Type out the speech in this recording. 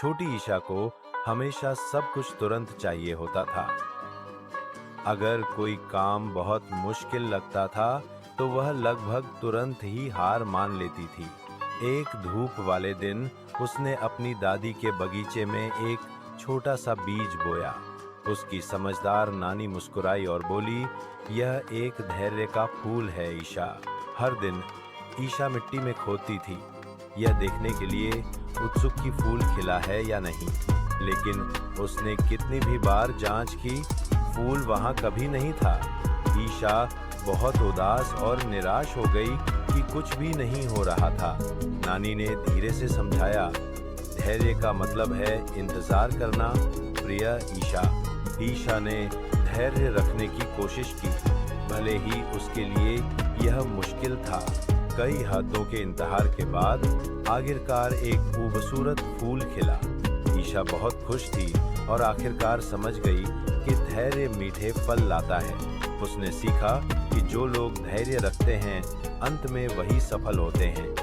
छोटी ईशा को हमेशा सब कुछ तुरंत चाहिए होता था। अगर कोई काम बहुत मुश्किल लगता था तो वह लगभग तुरंत ही हार मान लेती थी। एक धूप वाले दिन उसने अपनी दादी के बगीचे में एक छोटा सा बीज बोया। उसकी समझदार नानी मुस्कुराई और बोली, यह एक धैर्य का फूल है ईशा। हर दिन ईशा मिट्टी में खोदती थी, यह देखने के लिए उत्सुक कि फूल खिला है या नहीं। लेकिन उसने कितनी भी बार जांच की, फूल वहां कभी नहीं था। ईशा बहुत उदास और निराश हो गई कि कुछ भी नहीं हो रहा था। नानी ने धीरे से समझाया, धैर्य का मतलब है इंतजार करना प्रिय ईशा। ईशा ने धैर्य रखने की कोशिश की, भले ही उसके लिए यह मुश्किल था। कई हाथों के इंतजार के बाद आखिरकार एक खूबसूरत फूल खिला। ईशा बहुत खुश थी और आखिरकार समझ गई कि धैर्य मीठे फल लाता है। उसने सीखा कि जो लोग धैर्य रखते हैं अंत में वही सफल होते हैं।